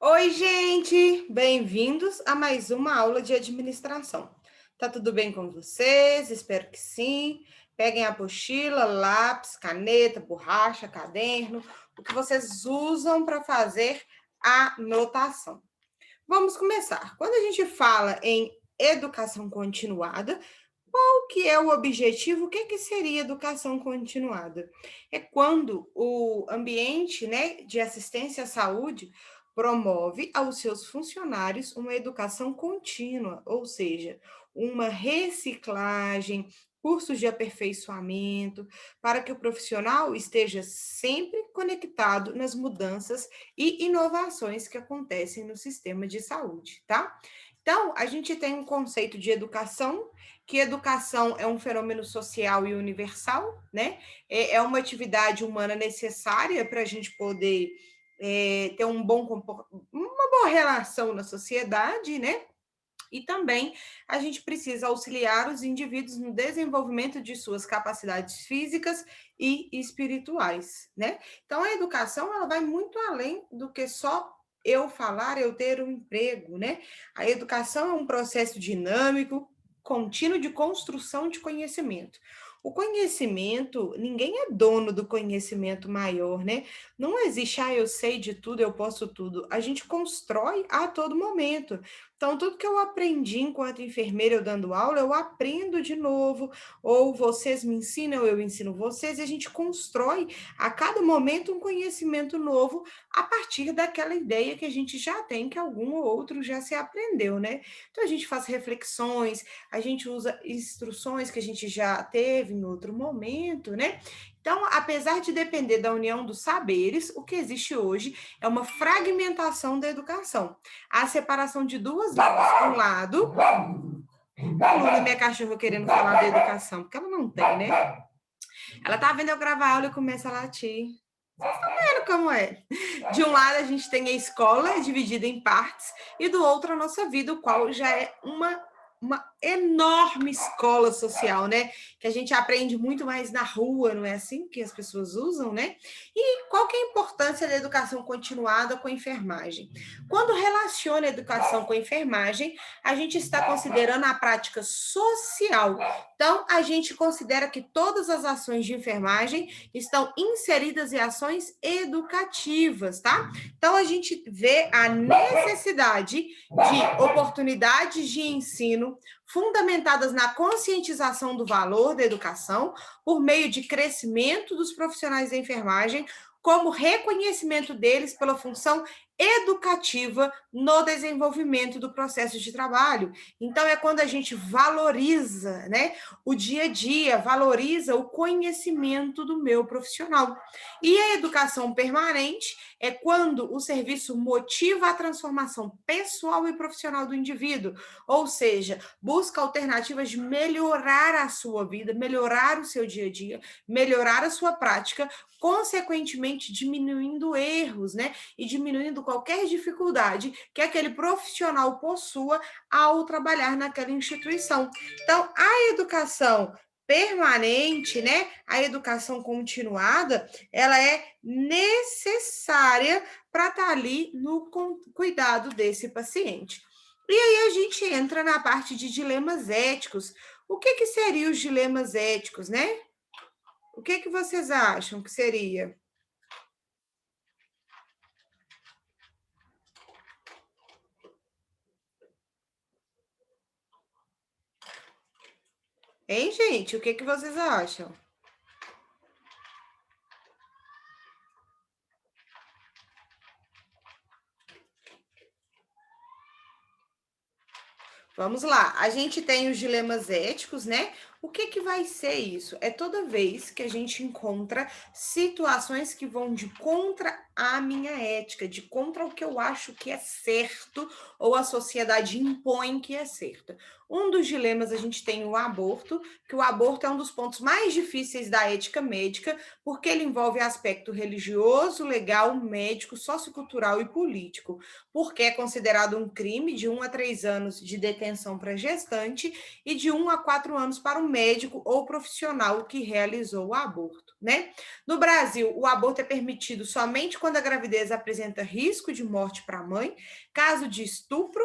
Oi, gente! Bem-vindos a mais uma aula de administração. Tá tudo bem com vocês? Espero que sim. Peguem a apostila, lápis, caneta, borracha, caderno, o que vocês usam para fazer a anotação. Vamos começar. Quando a gente fala em educação continuada, qual que é o objetivo? O que que seria educação continuada? É quando o ambiente, né, de assistência à saúde promove aos seus funcionários uma educação contínua, ou seja, uma reciclagem, cursos de aperfeiçoamento, para que o profissional esteja sempre conectado nas mudanças e inovações que acontecem no sistema de saúde, tá? Então, a gente tem um conceito de educação, que educação é um fenômeno social e universal, né? É uma atividade humana necessária para a gente poder ter uma boa relação na sociedade, né? E também a gente precisa auxiliar os indivíduos no desenvolvimento de suas capacidades físicas e espirituais, né? Então a educação ela vai muito além do que só eu falar, eu ter um emprego, né? A educação é um processo dinâmico, contínuo de construção de conhecimento. O conhecimento, ninguém é dono do conhecimento maior, né? Não existe, eu sei de tudo, eu posso tudo. A gente constrói a todo momento. Então, tudo que eu aprendi enquanto enfermeira eu dando aula, eu aprendo de novo, ou vocês me ensinam, eu ensino vocês, e a gente constrói a cada momento um conhecimento novo a partir daquela ideia que a gente já tem, que algum ou outro já se aprendeu, né? Então, a gente faz reflexões, a gente usa instruções que a gente já teve em outro momento, né? Então, apesar de depender da união dos saberes, o que existe hoje é uma fragmentação da educação. A separação de duas linhas. Um lado, a Luna, minha cachorra, querendo falar da educação, porque ela não tem, né? Ela tá vendo eu gravar aula e começa a latir. Vocês estão vendo como é? De um lado, a gente tem a escola dividida em partes, e do outro, a nossa vida, o qual já é uma enorme escola social, né? Que a gente aprende muito mais na rua, não é assim que as pessoas usam, né? E qual que é a importância da educação continuada com a enfermagem? Quando relaciona a educação com a enfermagem, a gente está considerando a prática social. Então, a gente considera que todas as ações de enfermagem estão inseridas em ações educativas, tá? Então, a gente vê a necessidade de oportunidades de ensino fundamentadas na conscientização do valor da educação por meio de crescimento dos profissionais da enfermagem, como reconhecimento deles pela função educativa no desenvolvimento do processo de trabalho. Então, é quando a gente valoriza, né, o dia a dia, valoriza o conhecimento do meu profissional. E a educação permanente é quando o serviço motiva a transformação pessoal e profissional do indivíduo, ou seja, busca alternativas de melhorar a sua vida, melhorar o seu dia a dia, melhorar a sua prática, consequentemente diminuindo erros, né? E diminuindo qualquer dificuldade que aquele profissional possua ao trabalhar naquela instituição. Então, a educação permanente, né? A educação continuada, ela é necessária para estar ali no cuidado desse paciente. E aí a gente entra na parte de dilemas éticos. O que que seriam os dilemas éticos, né? O que que vocês acham que seria? Hein, gente? O que que vocês acham? Vamos lá, a gente tem os dilemas éticos, né? O que que vai ser isso? É toda vez que a gente encontra situações que vão de contra a minha ética, de contra o que eu acho que é certo ou a sociedade impõe que é certo. Um dos dilemas a gente tem o aborto, que o aborto é um dos pontos mais difíceis da ética médica, porque ele envolve aspecto religioso, legal, médico, sociocultural e político, porque é considerado um crime de 1 a 3 anos de detenção para gestante e de 1 a 4 anos para o médico ou profissional que realizou o aborto. né? No Brasil, o aborto é permitido somente quando a gravidez apresenta risco de morte para a mãe, caso de estupro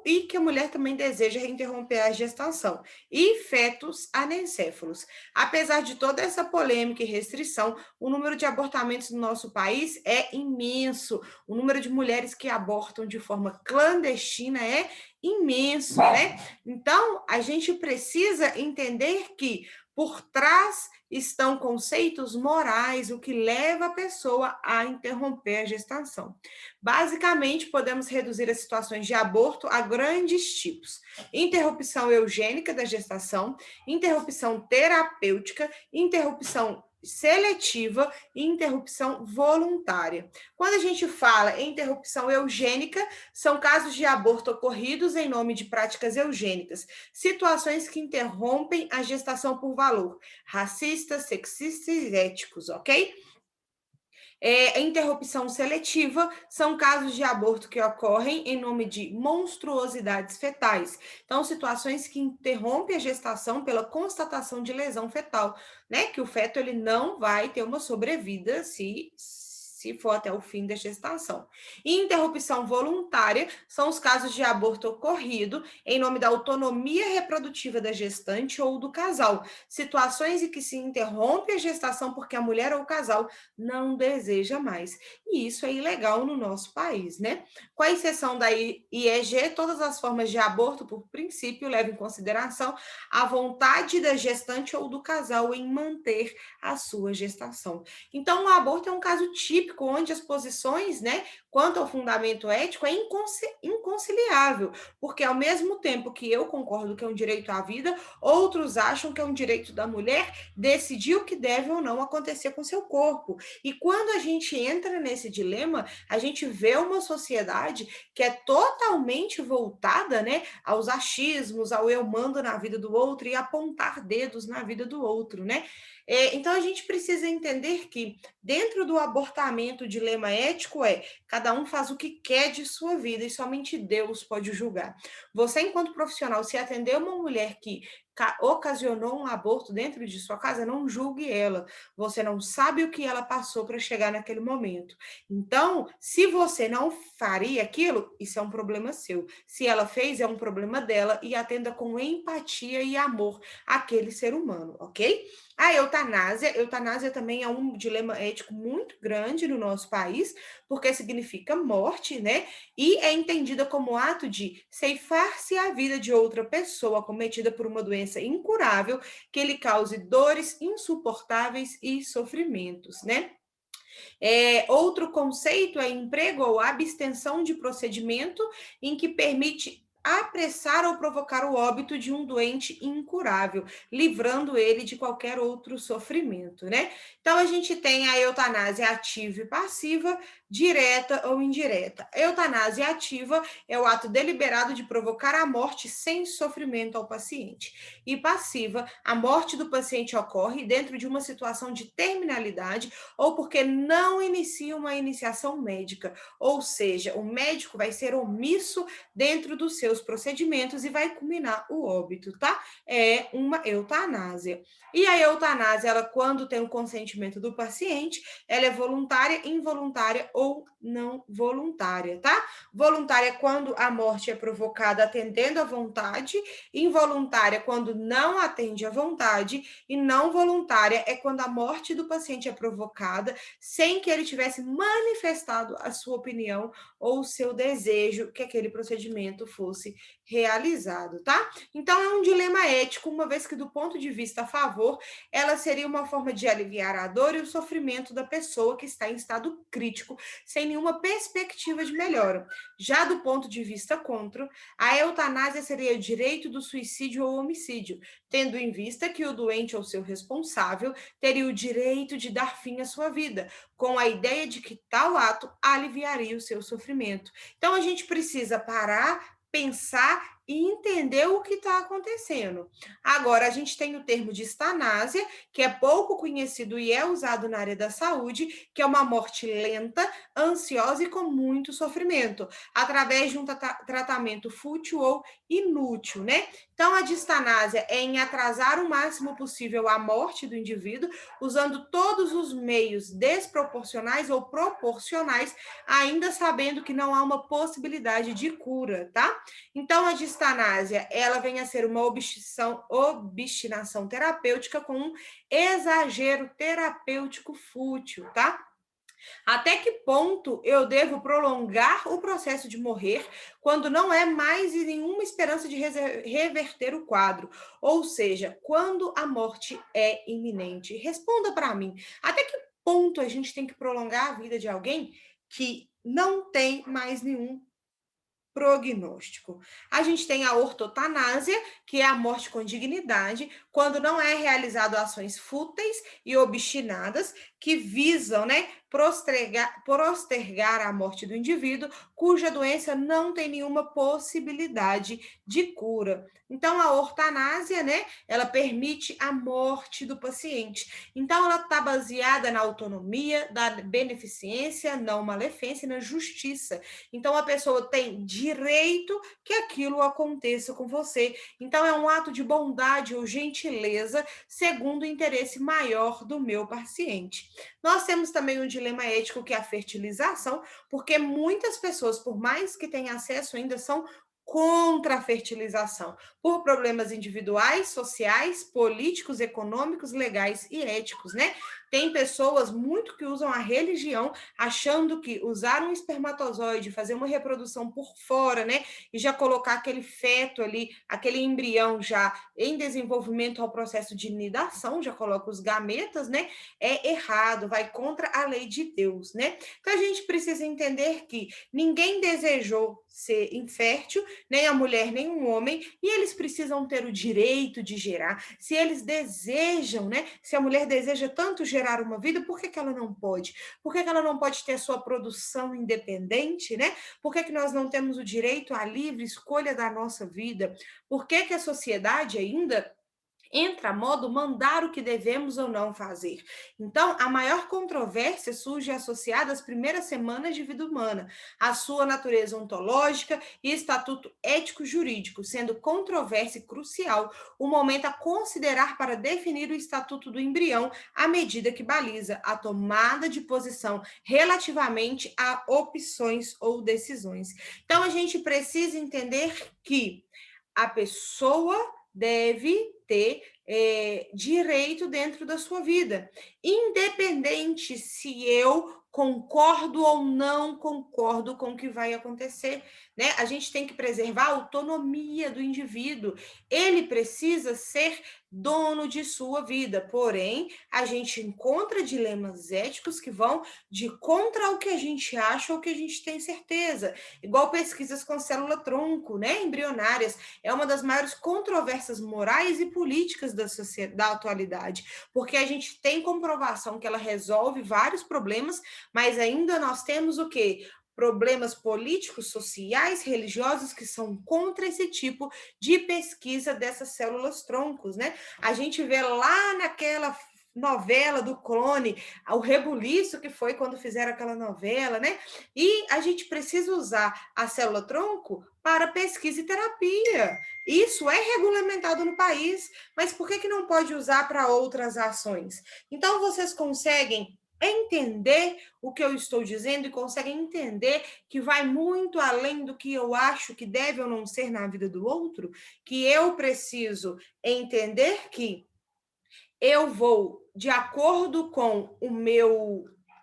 e que a mulher também deseja interromper a gestação, e fetos anencéfalos. Apesar de toda essa polêmica e restrição, o número de abortamentos no nosso país é imenso. O número de mulheres que abortam de forma clandestina é imenso, né? Então, a gente precisa entender que por trás estão conceitos morais, o que leva a pessoa a interromper a gestação. Basicamente, podemos reduzir as situações de aborto a grandes tipos: interrupção eugênica da gestação, interrupção terapêutica, interrupção seletiva e interrupção voluntária. Quando a gente fala em interrupção eugênica, são casos de aborto ocorridos em nome de práticas eugênicas, situações que interrompem a gestação por valor, racistas, sexistas e éticos, ok? Interrupção seletiva são casos de aborto que ocorrem em nome de monstruosidades fetais. Então, situações que interrompem a gestação pela constatação de lesão fetal, né? Que o feto ele não vai ter uma sobrevida se for até o fim da gestação. E interrupção voluntária são os casos de aborto ocorrido em nome da autonomia reprodutiva da gestante ou do casal, situações em que se interrompe a gestação porque a mulher ou o casal não deseja mais. E isso é ilegal no nosso país, né? Com a exceção da IEG, todas as formas de aborto, por princípio, levam em consideração a vontade da gestante ou do casal em manter a sua gestação. Então, o aborto é um caso típico onde as posições, né, quanto ao fundamento ético, é inconciliável, porque ao mesmo tempo que eu concordo que é um direito à vida, outros acham que é um direito da mulher decidir o que deve ou não acontecer com seu corpo. E quando a gente entra nesse dilema, a gente vê uma sociedade que é totalmente voltada, né, aos achismos, ao eu mando na vida do outro e apontar dedos na vida do outro, né? Então a gente precisa entender que dentro do abortamento o dilema ético é cada um faz o que quer de sua vida e somente Deus pode julgar. Você, enquanto profissional, se atender uma mulher que ocasionou um aborto dentro de sua casa, não julgue ela. Você não sabe o que ela passou para chegar naquele momento. Então, se você não faria aquilo, isso é um problema seu. Se ela fez, é um problema dela e atenda com empatia e amor àquele ser humano, ok? A eutanásia também é um dilema ético muito grande no nosso país, porque significa morte, né? E é entendida como ato de ceifar-se a vida de outra pessoa cometida por uma doença incurável que lhe cause dores insuportáveis e sofrimentos, né? Outro conceito é emprego ou abstenção de procedimento em que permite apressar ou provocar o óbito de um doente incurável, livrando ele de qualquer outro sofrimento, né? Então, a gente tem a eutanásia ativa e passiva, direta ou indireta. A eutanásia ativa é o ato deliberado de provocar a morte sem sofrimento ao paciente. E passiva, a morte do paciente ocorre dentro de uma situação de terminalidade ou porque não inicia uma iniciação médica, ou seja, o médico vai ser omisso dentro dos seus procedimentos e vai culminar o óbito, tá? É uma eutanásia. E a eutanásia, ela quando tem o consentimento do paciente, ela é voluntária, involuntária ou não voluntária, tá? Voluntária quando a morte é provocada atendendo à vontade, involuntária quando não atende à vontade e não voluntária é quando a morte do paciente é provocada sem que ele tivesse manifestado a sua opinião ou o seu desejo que aquele procedimento fosse realizado, tá? Então é um dilema ético, uma vez que do ponto de vista a favor, ela seria uma forma de aliviar a dor e o sofrimento da pessoa que está em estado crítico, sem nenhuma perspectiva de melhora. Já do ponto de vista contra, a eutanásia seria o direito do suicídio ou homicídio, tendo em vista que o doente ou seu responsável teria o direito de dar fim à sua vida, com a ideia de que tal ato aliviaria o seu sofrimento. Então a gente precisa parar, pensar e entender o que está acontecendo. Agora, a gente tem o termo de estanásia, que é pouco conhecido e é usado na área da saúde, que é uma morte lenta, ansiosa e com muito sofrimento, através de um tratamento fútil ou inútil, né? Então, a distanásia é em atrasar o máximo possível a morte do indivíduo, usando todos os meios desproporcionais ou proporcionais, ainda sabendo que não há uma possibilidade de cura, tá? Então, a distanásia, ela vem a ser uma obstinação terapêutica com um exagero terapêutico fútil, tá? Até que ponto eu devo prolongar o processo de morrer quando não é mais nenhuma esperança de reverter o quadro? Ou seja, quando a morte é iminente? Responda para mim. Até que ponto a gente tem que prolongar a vida de alguém que não tem mais nenhum prognóstico? A gente tem a ortotanásia, que é a morte com dignidade, quando não é realizado ações fúteis e obstinadas que visam, né, postergar a morte do indivíduo, cuja doença não tem nenhuma possibilidade de cura. Então, a ortanásia, né, ela permite a morte do paciente. Então, ela está baseada na autonomia, da beneficência, não malefícia e na justiça. Então, a pessoa tem direito que aquilo aconteça com você. Então, é um ato de bondade ou gentileza, segundo o interesse maior do meu paciente. Nós temos também um dilema ético, que é a fertilização, porque muitas pessoas, por mais que tenham acesso, ainda são contra a fertilização, por problemas individuais, sociais, políticos, econômicos, legais e éticos, né? Tem pessoas muito que usam a religião, achando que usar um espermatozoide, fazer uma reprodução por fora, né, e já colocar aquele feto ali, aquele embrião já em desenvolvimento ao processo de nidação, já coloca os gametas, né, é errado, vai contra a lei de Deus, né? Então a gente precisa entender que ninguém desejou ser infértil, nem a mulher, nem o homem, e eles precisam ter o direito de gerar. Se eles desejam, né? Se a mulher deseja tanto gerar uma vida, por que ela não pode? Por que ela não pode ter sua produção independente, né? Por que nós não temos o direito à livre escolha da nossa vida? Por que a sociedade ainda entra a modo mandar o que devemos ou não fazer? Então, a maior controvérsia surge associada às primeiras semanas de vida humana, à sua natureza ontológica e estatuto ético-jurídico, sendo controvérsia e crucial o momento a considerar para definir o estatuto do embrião, à medida que baliza a tomada de posição relativamente a opções ou decisões. Então, a gente precisa entender que a pessoa deve ter direito dentro da sua vida, independente se eu concordo ou não concordo com o que vai acontecer, né? A gente tem que preservar a autonomia do indivíduo. Ele precisa ser dono de sua vida, porém, a gente encontra dilemas éticos que vão de contra o que a gente acha ou o que a gente tem certeza. Igual pesquisas com célula-tronco, né, embrionárias, é uma das maiores controvérsias morais e políticas da atualidade, porque a gente tem comprovação que ela resolve vários problemas, mas ainda nós temos o quê? Problemas políticos, sociais, religiosos que são contra esse tipo de pesquisa dessas células troncos, né? A gente vê lá naquela novela do clone, o rebuliço que foi quando fizeram aquela novela, né? E a gente precisa usar a célula-tronco para pesquisa e terapia. Isso é regulamentado no país, mas por que não pode usar para outras ações? Então, vocês conseguem entender o que eu estou dizendo e conseguem entender que vai muito além do que eu acho que deve ou não ser na vida do outro? Que eu preciso entender que eu vou de acordo com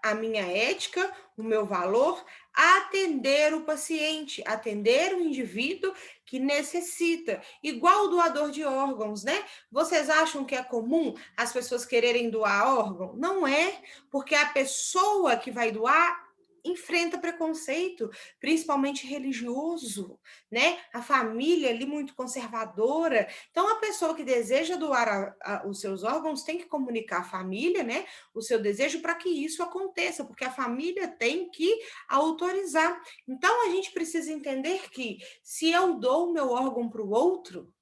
a minha ética, o meu valor, atender o paciente, atender o indivíduo que necessita, igual o doador de órgãos, né? Vocês acham que é comum as pessoas quererem doar órgão? Não é, porque a pessoa que vai doar enfrenta preconceito, principalmente religioso, né? A família ali muito conservadora. Então, a pessoa que deseja doar os seus órgãos tem que comunicar à família, né, o seu desejo para que isso aconteça, porque a família tem que autorizar. Então, a gente precisa entender que se eu dou o meu órgão para o outro,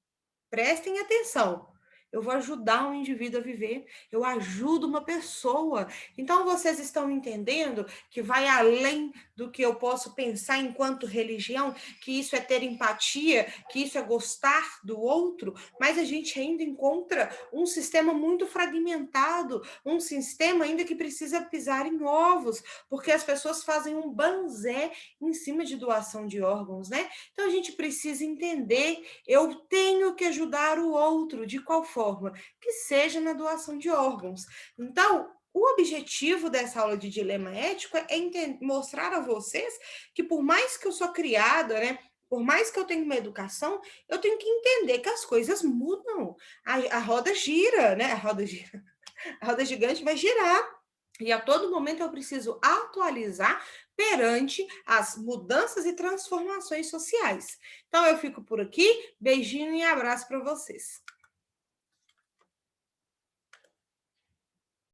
prestem atenção. Eu vou ajudar um indivíduo a viver, eu ajudo uma pessoa. Então, vocês estão entendendo que vai além do que eu posso pensar enquanto religião, que isso é ter empatia, que isso é gostar do outro, mas a gente ainda encontra um sistema muito fragmentado, um sistema ainda que precisa pisar em ovos, porque as pessoas fazem um banzé em cima de doação de órgãos, né? Então, a gente precisa entender, eu tenho que ajudar o outro, de qual forma? Que seja na doação de órgãos. Então, o objetivo dessa aula de dilema ético é mostrar a vocês que por mais que eu sou criada, né, por mais que eu tenha uma educação, eu tenho que entender que as coisas mudam. A roda gira, né? A roda gira. A roda gigante vai girar. E a todo momento eu preciso atualizar perante as mudanças e transformações sociais. Então eu fico por aqui, beijinho e abraço para vocês.